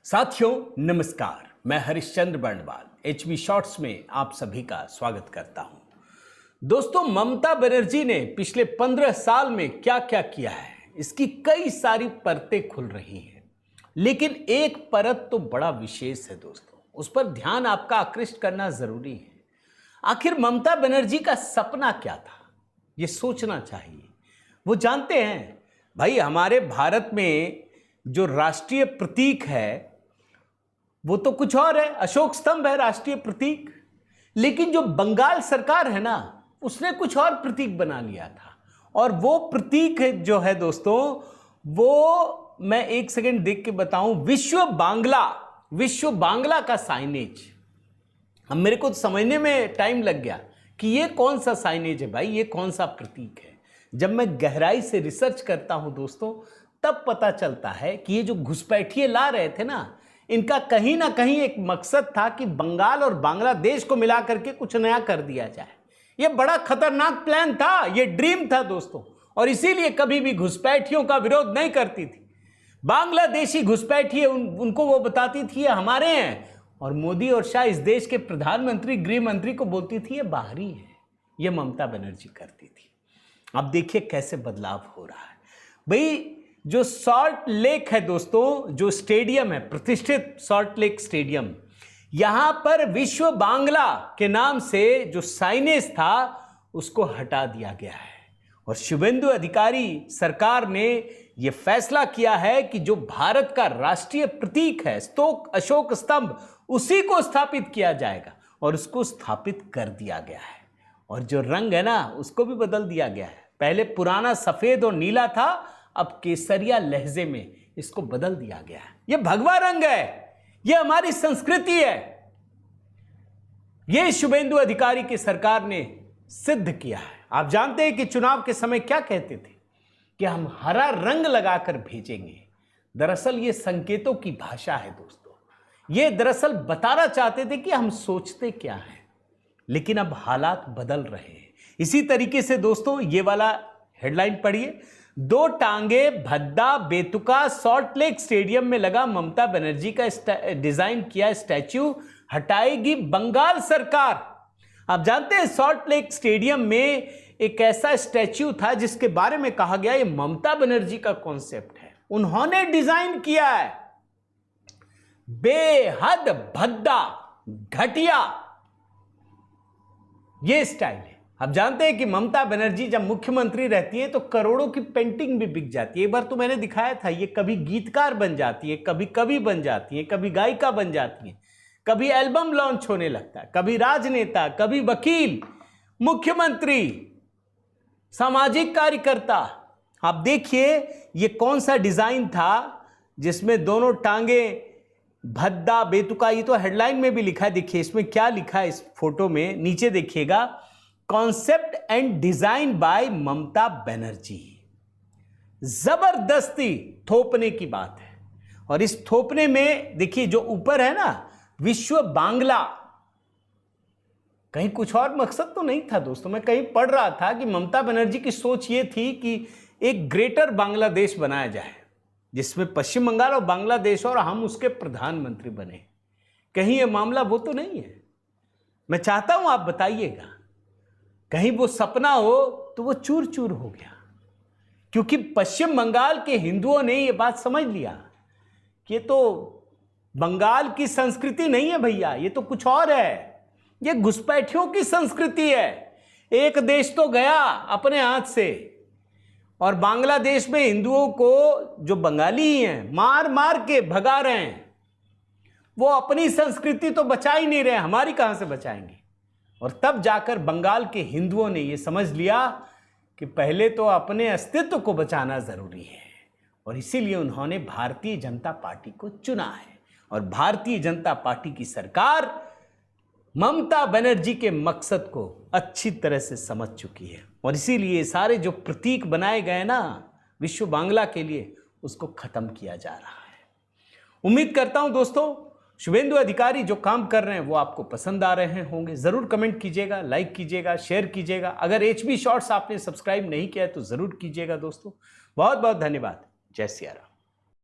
साथियों नमस्कार, मैं हरिश्चंद्र बर्णवाल एचबी शॉर्ट्स में आप सभी का स्वागत करता हूं। दोस्तों, ममता बनर्जी ने पिछले 15 साल में क्या क्या किया है, इसकी कई सारी परतें खुल रही हैं, लेकिन एक परत तो बड़ा विशेष है दोस्तों, उस पर ध्यान आपका आकृष्ट करना जरूरी है। आखिर ममता बनर्जी का सपना क्या था, ये सोचना चाहिए। वो जानते हैं भाई, हमारे भारत में जो राष्ट्रीय प्रतीक है वो तो कुछ और है, अशोक स्तंभ है राष्ट्रीय प्रतीक। लेकिन जो बंगाल सरकार है ना, उसने कुछ और प्रतीक बना लिया था। और वो प्रतीक जो है दोस्तों, वो मैं एक सेकंड देख के बताऊं, विश्व बांग्ला का साइनेज। अब मेरे को समझने में टाइम लग गया कि ये कौन सा साइनेज है भाई, ये कौन सा प्रतीक है। जब मैं गहराई से रिसर्च करता हूं दोस्तों, तब पता चलता है कि ये जो घुसपैठिए ला रहे थे ना, इनका कहीं ना कहीं एक मकसद था कि बंगाल और बांग्लादेश को मिला करके कुछ नया कर दिया जाए। ये बड़ा खतरनाक प्लान था, ये ड्रीम था दोस्तों, और इसीलिए कभी भी घुसपैठियों का विरोध नहीं करती थी। बांग्लादेशी घुसपैठिए उनको वो बताती थी ये हमारे हैं, और मोदी और शाह इस देश के प्रधानमंत्री गृह मंत्री को बोलती थी ये बाहरी है। ये ममता बनर्जी करती थी। अब देखिए कैसे बदलाव हो रहा है भाई। जो सॉल्ट लेक है दोस्तों, जो स्टेडियम है, प्रतिष्ठित सॉल्ट लेक स्टेडियम, यहां पर विश्व बांग्ला के नाम से जो साइनेज था उसको हटा दिया गया है। और शुभेंदु अधिकारी सरकार ने यह फैसला किया है कि जो भारत का राष्ट्रीय प्रतीक है अशोक स्तंभ, उसी को स्थापित किया जाएगा, और उसको स्थापित कर दिया गया है। और जो रंग है ना, उसको भी बदल दिया गया है। पहले पुराना सफेद और नीला था, अब केसरिया लहजे में इसको बदल दिया गया है। यह भगवा रंग है, यह हमारी संस्कृति है। यह शुभेंदु अधिकारी की सरकार ने सिद्ध किया है। आप जानते हैं कि चुनाव के समय क्या कहते थे कि हम हरा रंग लगाकर भेजेंगे। दरअसल यह संकेतों की भाषा है दोस्तों। यह दरअसल बताना चाहते थे कि हम सोचते क्या हैं, लेकिन अब हालात बदल रहे हैं। इसी तरीके से दोस्तों, ये वाला हेडलाइन पढ़िए। 2 टांगे भद्दा बेतुका सॉल्ट लेक स्टेडियम में लगा ममता बनर्जी का डिजाइन किया स्टैच्यू हटाएगी बंगाल सरकार। आप जानते हैं सॉल्ट लेक स्टेडियम में एक ऐसा स्टैच्यू था जिसके बारे में कहा गया ये ममता बनर्जी का कॉन्सेप्ट है, उन्होंने डिजाइन किया है। बेहद भद्दा घटिया ये स्टाइल है। आप जानते हैं कि ममता बनर्जी जब मुख्यमंत्री रहती है तो करोड़ों की पेंटिंग भी बिक जाती है। एक बार तो मैंने दिखाया था, ये कभी गीतकार बन जाती है, कभी कवि बन जाती है, कभी गायिका बन जाती है, कभी एल्बम लॉन्च होने लगता है, कभी राजनेता, कभी वकील, मुख्यमंत्री, सामाजिक कार्यकर्ता। आप देखिए ये कौन सा डिजाइन था जिसमें दोनों टांगे भद्दा बेतुका, ये तो हेडलाइन में भी लिखा है। देखिए इसमें क्या लिखा है, इस फोटो में नीचे देखिएगा, concept and design by Mamata Banerjee. जबरदस्ती थोपने की बात है। और इस थोपने में देखिए जो ऊपर है ना, विश्व बांग्ला, कहीं कुछ और मकसद तो नहीं था दोस्तों। मैं कहीं पढ़ रहा था कि ममता बनर्जी की सोच ये थी कि एक ग्रेटर बांग्लादेश बनाया जाए, जिसमें पश्चिम बंगाल और बांग्लादेश और हम उसके प्रधानमंत्री बने। कहीं यह मामला वो तो नहीं है। मैं चाहता हूं आप बताइएगा, कहीं वो सपना हो तो वो चूर चूर हो गया, क्योंकि पश्चिम बंगाल के हिंदुओं ने ये बात समझ लिया कि ये तो बंगाल की संस्कृति नहीं है भैया, ये तो कुछ और है, ये घुसपैठियों की संस्कृति है। एक देश तो गया अपने हाथ से, और बांग्लादेश में हिंदुओं को, जो बंगाली ही हैं, मार मार के भगा रहे हैं। वो अपनी संस्कृति तो बचा ही नहीं रहे, हमारी कहां से बचाएंगे। और तब जाकर बंगाल के हिंदुओं ने यह समझ लिया कि पहले तो अपने अस्तित्व को बचाना जरूरी है, और इसीलिए उन्होंने भारतीय जनता पार्टी को चुना है। और भारतीय जनता पार्टी की सरकार ममता बनर्जी के मकसद को अच्छी तरह से समझ चुकी है, और इसीलिए सारे जो प्रतीक बनाए गए ना विश्व बांग्ला के लिए, उसको खत्म किया जा रहा है। उम्मीद करता हूं दोस्तों शुभेंदु अधिकारी जो काम कर रहे हैं वो आपको पसंद आ रहे होंगे। जरूर कमेंट कीजिएगा, लाइक कीजिएगा, शेयर कीजिएगा। अगर एचबी शॉर्ट्स आपने सब्सक्राइब नहीं किया है तो जरूर कीजिएगा दोस्तों। बहुत बहुत धन्यवाद। जय सिया राम।